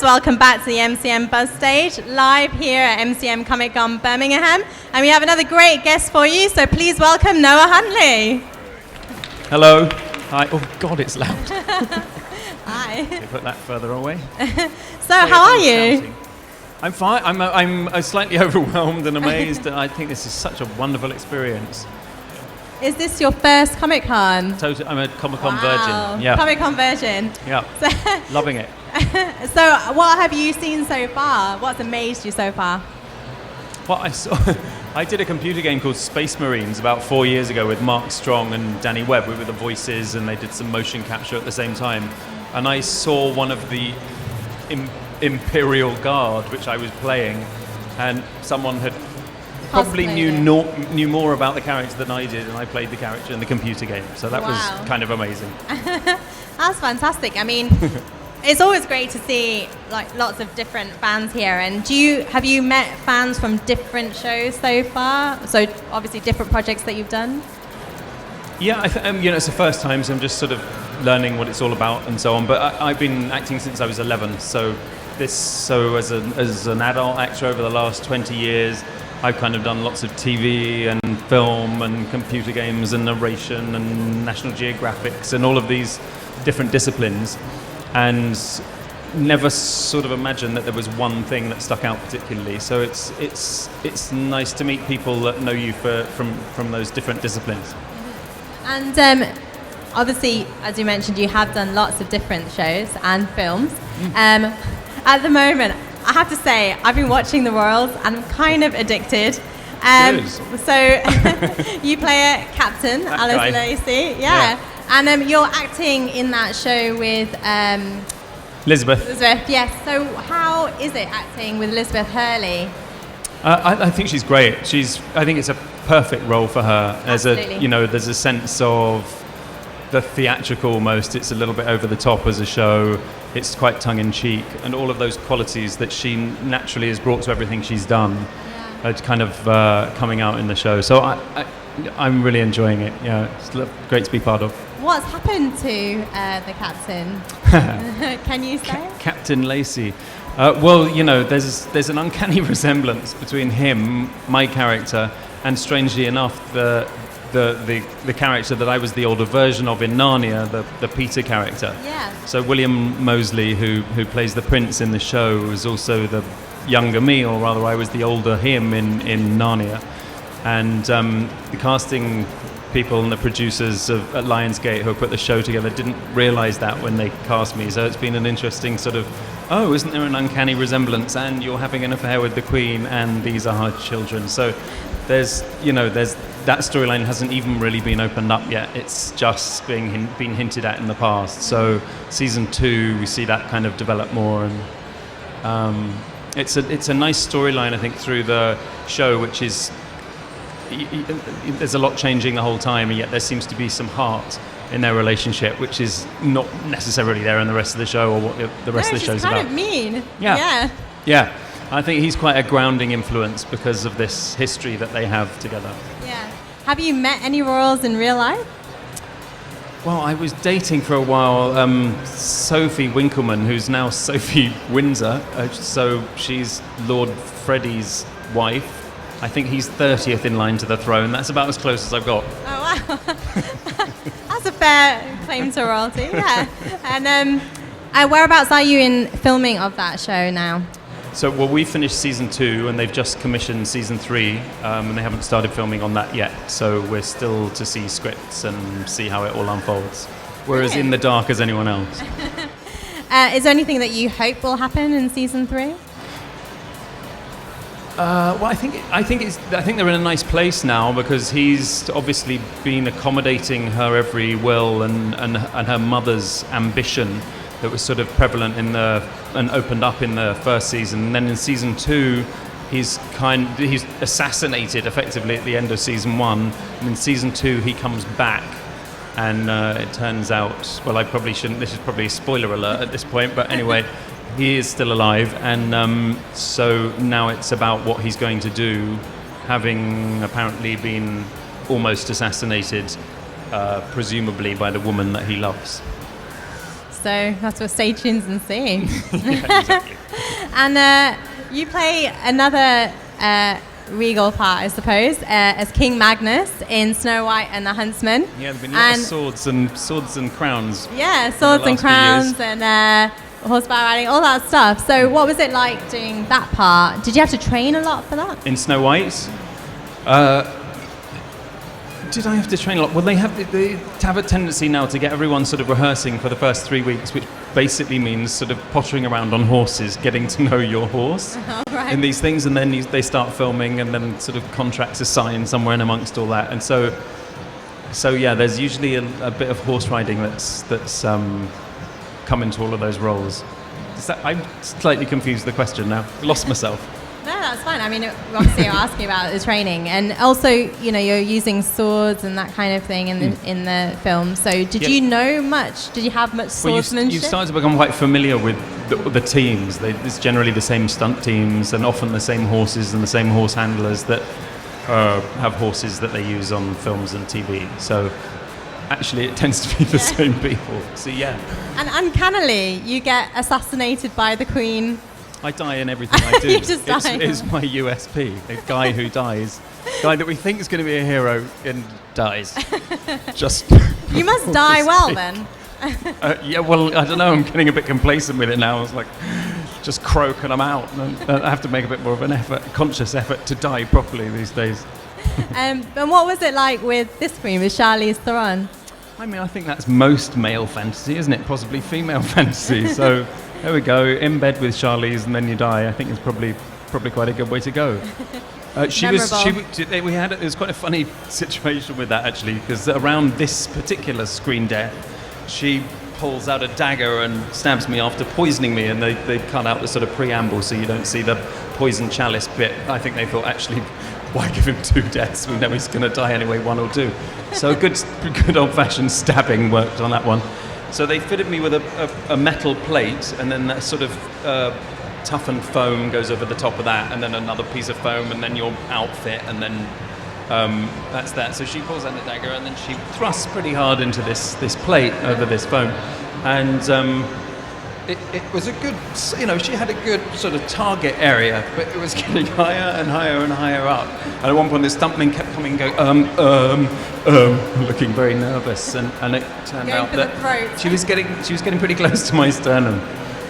welcome back to the MyMBuzz stage, live here at MCM Comic Con Birmingham. And we have another great guest for you, so please welcome Noah Huntley. Hello. Hi. Oh, God, it's loud. Hi. Okay, put that further away. So, how are you? Shouting. I'm fine. I'm slightly overwhelmed and amazed. I think this is such a wonderful experience. Is this your first Comic Con? Totally, I'm a Comic Con virgin. Yeah. Comic Con virgin. Yeah. So, loving it. So, what have you seen so far? What's amazed you so far? What I saw, I did a computer game called Space Marines about 4 years ago with Mark Strong and Danny Webb. We were the voices, and they did some motion capture at the same time. And I saw one of the Imperial Guard, which I was playing, and someone had probably knew more about the character than I did, and I played the character in the computer game. So that was kind of amazing. That's fantastic. I mean, it's always great to see like lots of different fans here. And have you met fans from different shows so far? So obviously different projects that you've done. Yeah, it's the first time, so I'm just sort of learning what it's all about and so on. But I've been acting since I was 11. So as an adult actor over the last 20 years, I've kind of done lots of TV and film and computer games and narration and National Geographics and all of these different disciplines, and never sort of imagined that there was one thing that stuck out particularly. So it's nice to meet people that know you from those different disciplines. And obviously, as you mentioned, you have done lots of different shows and films. At the moment, I have to say, I've been watching The Royals and I'm kind of addicted. So you play a Captain, Alice Lacey, yeah. And you're acting in that show with Elizabeth. Yes. So how is it acting with Elizabeth Hurley? I think she's great. I think it's a perfect role for her. Absolutely. There's a sense of the theatrical almost. It's a little bit over the top as a show. It's quite tongue-in-cheek, and all of those qualities that she naturally has brought to everything she's done are kind of coming out in the show. So I'm really enjoying it. Yeah, it's great to be part of. What's happened to the Captain? Can you say? Captain Lacey. Well, there's an uncanny resemblance between him, my character, and strangely enough, the character that I was the older version of in Narnia, the Peter character. Yeah. So William Moseley, who plays the prince in the show, was also the younger me, or rather I was the older him in Narnia. And the casting people and the producers at Lionsgate who put the show together didn't realise that when they cast me. So it's been an interesting sort of, isn't there an uncanny resemblance? And you're having an affair with the Queen, and these are her children. So there's that storyline hasn't even really been opened up yet. It's just been hinted at in the past. So season 2, we see that kind of develop more, and it's a nice storyline, I think, through the show, which is there's a lot changing the whole time, and yet there seems to be some heart in their relationship, which is not necessarily there in the rest of the show or what the rest of the show's about. Kind of mean. Yeah. I think he's quite a grounding influence because of this history that they have together. Yeah. Have you met any royals in real life? Well, I was dating for a while Sophie Winkleman, who's now Sophie Windsor. So she's Lord Freddie's wife. I think he's 30th in line to the throne. That's about as close as I've got. Oh, wow. That's a fair claim to royalty, yeah. And whereabouts are you in filming of that show now? So, we finished season 2, and they've just commissioned season 3, and they haven't started filming on that yet. So we're still to see scripts and see how it all unfolds. We're as in the dark as anyone else. Is there anything that you hope will happen in season 3? Well, I think they're in a nice place now, because he's obviously been accommodating her every will and her mother's ambition that was sort of prevalent and opened up in the first season. And then in season 2, he's assassinated effectively at the end of season 1. And in season 2, he comes back, and it turns out, well, I probably shouldn't. This is probably a spoiler alert at this point, but anyway. He is still alive, and so now it's about what he's going to do, having apparently been almost assassinated, presumably by the woman that he loves. so that's what stay tuned and see. Yeah, exactly. And you play another regal part, I suppose, as King Magnus in Snow White and the Huntsman. Yeah, there've been lots of swords and crowns. Yeah, swords and crowns and horseback riding, all that stuff. So what was it like doing that part? Did you have to train a lot for that? In Snow White? Did I have to train a lot? Well, they have a tendency now to get everyone sort of rehearsing for the first 3 weeks, which basically means sort of pottering around on horses, getting to know your horse in these things, and then they start filming, and then sort of contracts are signed somewhere in amongst all that. And so yeah, there's usually a bit of horse riding that's come into all of those roles. I'm slightly confused with the question now. Lost myself. No, that's fine. I mean, obviously you're asking about the training, and also, you know, you're using swords and that kind of thing in the film. So, did you know much? Did you have much swordsmanship? You've started to become quite familiar with the teams. It's generally the same stunt teams, and often the same horses and the same horse handlers that have horses that they use on films and TV. So, actually, it tends to be the same people. So, yeah. And uncannily, you get assassinated by the Queen. I die in everything I do. You just die. It's my USP. A guy who dies. Guy that we think is going to be a hero and dies. Just. You must die well then. Yeah, well, I don't know. I'm getting a bit complacent with it now. It's like, just croak and I'm out. And I have to make a bit more of an conscious effort to die properly these days. And what was it like with this queen, with Charlize Theron? I mean, I think that's most male fantasy, isn't it? Possibly female fantasy. So there we go, in bed with Charlize and then you die. I think it's probably quite a good way to go. It was quite a funny situation with that actually, because around this particular screen death, she pulls out a dagger and stabs me after poisoning me, and they cut out the sort of preamble so you don't see the poison chalice bit. I think they thought, actually, why give him 2 deaths? We know he's going to die anyway, 1 or 2. So good old-fashioned stabbing worked on that one. So they fitted me with a metal plate, and then that sort of toughened foam goes over the top of that, and then another piece of foam, and then your outfit, and then that's that. So she pulls out the dagger, and then she thrusts pretty hard into this plate over this foam, and it was a good, you know, she had a good sort of target area, but it was getting higher and higher and higher up. And at one point, this stuntman kept coming, going, looking very nervous, and it turned out that she was getting pretty close to my sternum.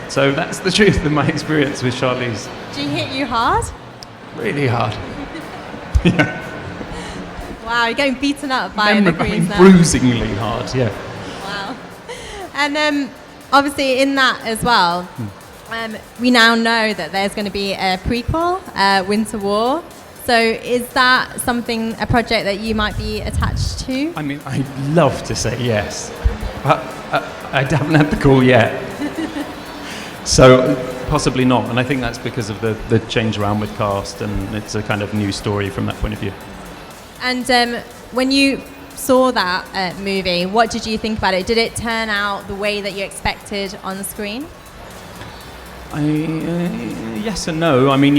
So that's the truth of my experience with Charlize. Did she hit you hard? Really hard. Yeah. Wow, you're getting beaten up by the queens now. Bruisingly hard, yeah. Wow. And obviously in that as well, we now know that there's going to be a prequel, Winter War. So is that a project that you might be attached to? I mean, I'd love to say yes, but I haven't had the call yet. So possibly not, and I think that's because of the change around with cast, and it's a kind of new story from that point of view. And when you saw that movie, what did you think about it? Did it turn out the way that you expected on the screen? Yes and no. I mean,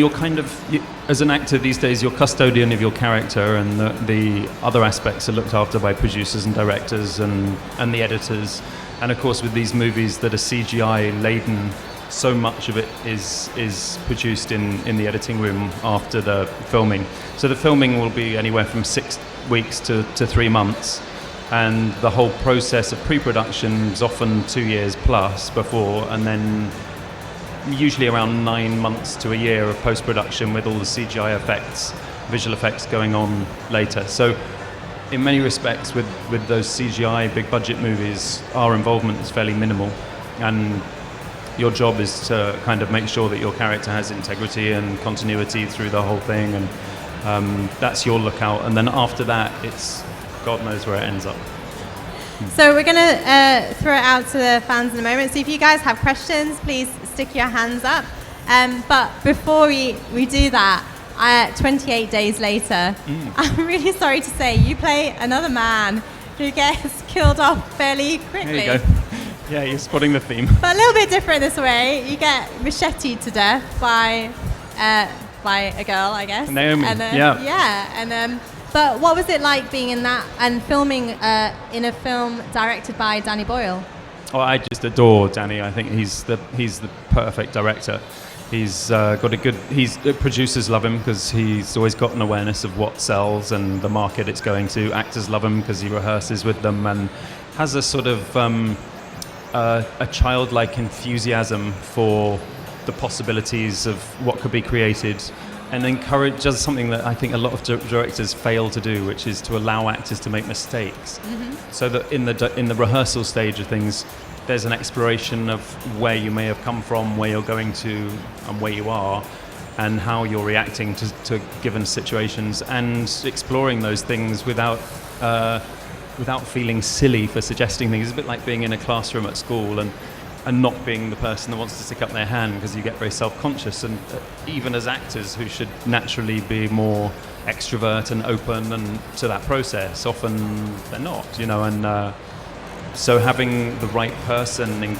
as an actor these days, you're custodian of your character, and the other aspects are looked after by producers and directors and the editors. And of course, with these movies that are CGI laden, so much of it is produced in the editing room after the filming. So the filming will be anywhere from 6 weeks to 3 months, and the whole process of pre-production is often 2 years plus before, and then usually around 9 months to a year of post-production with all the CGI effects, visual effects going on later. So in many respects with those CGI big budget movies, our involvement is fairly minimal, and your job is to kind of make sure that your character has integrity and continuity through the whole thing, and that's your lookout. And then after that, it's God knows where it ends up. So we're going to throw it out to the fans in a moment. So if you guys have questions, please stick your hands up. But before we do that, 28 days later, I'm really sorry to say, you play another man who gets killed off fairly quickly. There you go. Yeah, you're spotting the theme. But a little bit different this way. You get macheted to death by a girl, I guess. Naomi. And, yeah. And but what was it like being in that and filming in a film directed by Danny Boyle? Oh, I just adore Danny. I think he's the perfect director. He's got a good. Producers love him because he's always got an awareness of what sells and the market it's going to. Actors love him because he rehearses with them and has a sort of a childlike enthusiasm for the possibilities of what could be created, and does something that I think a lot of directors fail to do, which is to allow actors to make mistakes. So that in the rehearsal stage of things, there's an exploration of where you may have come from, where you're going to, and where you are, and how you're reacting to given situations, and exploring those things without feeling silly for suggesting things. It's a bit like being in a classroom at school and not being the person that wants to stick up their hand, because you get very self-conscious. And even as actors who should naturally be more extrovert and open and to that process, often they're not, and so having the right person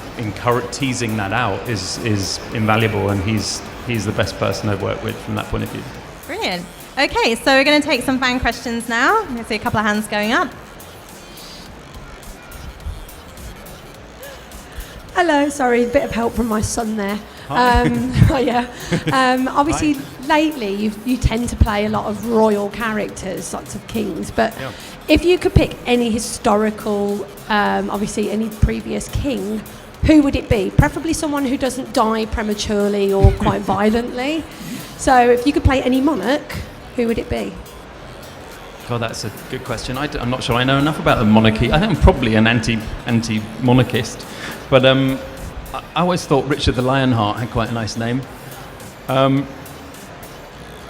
teasing that out is invaluable, and he's the best person I've worked with from that point of view. Brilliant. Okay, so we're going to take some fan questions now. I see a couple of hands going up. Hello, sorry, a bit of help from my son there. Hi. Obviously, lately you tend to play a lot of royal characters, lots of kings. But if you could pick any historical, obviously any previous king, who would it be? Preferably someone who doesn't die prematurely or quite violently. So if you could play any monarch, who would it be? God, that's a good question. I'm not sure I know enough about the monarchy. I think I'm probably an anti-monarchist, but I always thought Richard the Lionheart had quite a nice name.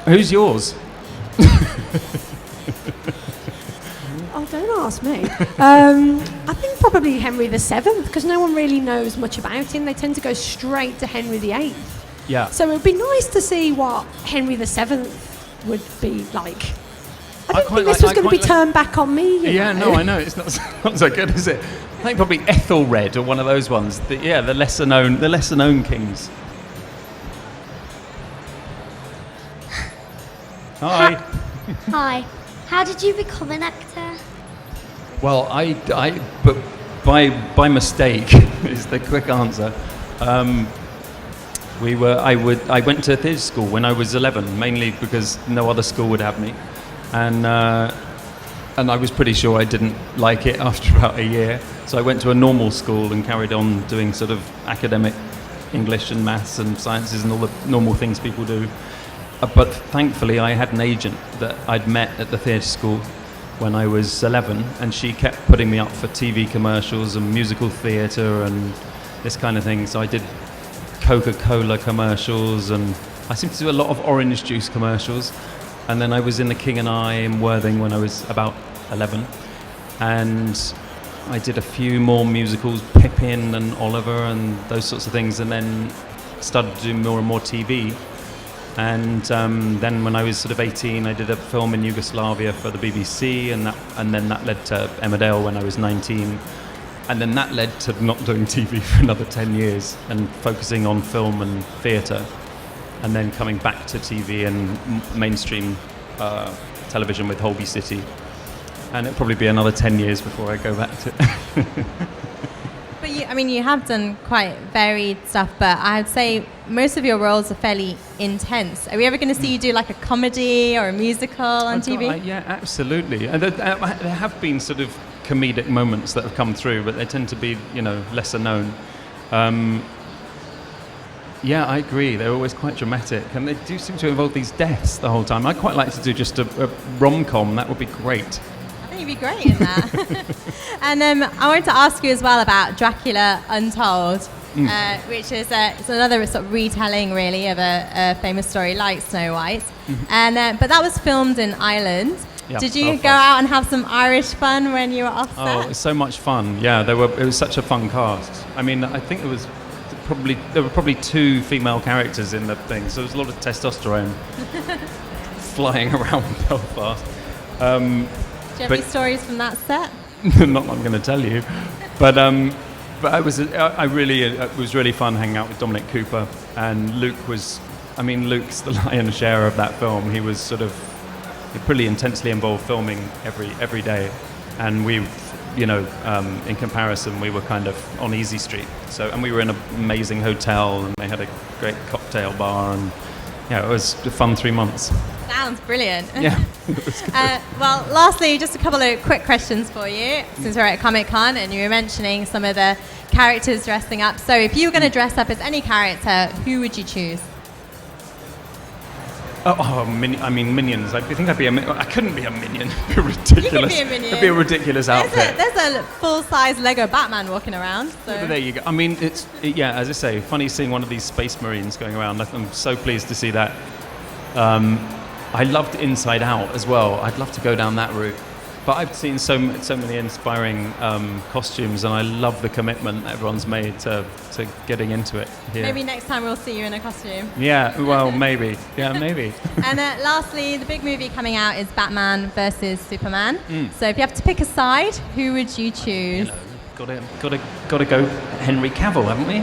Who's yours? Oh, don't ask me. I think probably Henry VII, because no one really knows much about him. They tend to go straight to Henry VIII. Yeah. So it would be nice to see what Henry VII would be like. I didn't think this was going to be turned back on me. Yeah, no, I know. It's not so good, is it? I think probably Ethelred or one of those ones. The lesser known kings. Hi. Hi. How did you become an actor? Well, but by mistake is the quick answer. I went to theatre school when I was 11, mainly because no other school would have me. And I was pretty sure I didn't like it after about a year. So I went to a normal school and carried on doing sort of academic English and maths and sciences and all the normal things people do. But thankfully I had an agent that I'd met at the theatre school when I was 11, and she kept putting me up for TV commercials and musical theatre and this kind of thing. So I did Coca-Cola commercials, and I seem to do a lot of orange juice commercials. And then I was in The King and I in Worthing when I was about 11. And I did a few more musicals, Pippin and Oliver and those sorts of things, and then started doing more and more TV. And then when I was sort of 18, I did a film in Yugoslavia for the BBC, and then that led to Emmerdale when I was 19. And then that led to not doing TV for another 10 years and focusing on film and theatre. And then coming back to TV and mainstream television with Holby City. And it'll probably be another 10 years before I go back to it. But you have done quite varied stuff, but I'd say most of your roles are fairly intense. Are we ever going to see you do like a comedy or a musical on TV? Yeah, absolutely. And there have been sort of comedic moments that have come through, but they tend to be, lesser known. Yeah, I agree. They're always quite dramatic, and they do seem to involve these deaths the whole time. I'd quite like to do just a rom-com. That would be great. I think you'd be great in that. And I wanted to ask you as well about Dracula Untold, which is it's another sort of retelling, really, of a famous story like Snow White. Mm-hmm. And but that was filmed in Ireland. Yeah, did you go out and have some Irish fun when you were off set? Oh, it was so much fun. Yeah, it was such a fun cast. I mean, I think there were probably 2 female characters in the thing, so there was a lot of testosterone flying around Belfast. Do you have any stories from that set? Not I'm going to tell you, but it was really fun hanging out with Dominic Cooper, and Luke's the lion's share of that film. He was sort of pretty intensely involved filming every day, and we in comparison, we were kind of on Easy Street. So, and we were in an amazing hotel, and they had a great cocktail bar, and it was a fun 3 months. Sounds brilliant. Yeah. Well, lastly, just a couple of quick questions for you, since we're at Comic-Con and you were mentioning some of the characters dressing up. So if you were going to dress up as any character, who would you choose? Minions. I think I'd be I couldn't be a minion. It'd be ridiculous. You could be a minion. It'd be a ridiculous outfit. There's a full-size Lego Batman walking around. So. But there you go. I mean, as I say, funny seeing one of these Space Marines going around. I'm so pleased to see that. I loved Inside Out as well. I'd love to go down that route. But I've seen so many inspiring costumes, and I love the commitment everyone's made to getting into it here. Maybe next time we'll see you in a costume. Yeah, well, maybe. Yeah, maybe. And lastly, the big movie coming out is Batman versus Superman. So if you have to pick a side, who would you choose? Gotta go Henry Cavill, haven't we?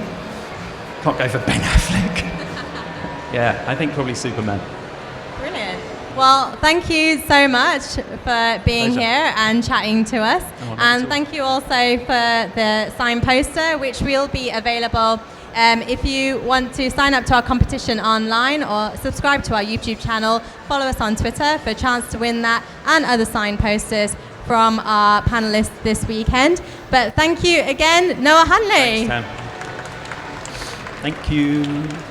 Can't go for Ben Affleck. Yeah, I think probably Superman. Brilliant. Well, thank you so much for being here and chatting to us. And thank you also for the signed poster, which will be available if you want to sign up to our competition online or subscribe to our YouTube channel. Follow us on Twitter for a chance to win that and other signed posters from our panelists this weekend. But thank you again, Noah Huntley. Thanks, Tam. Thank you.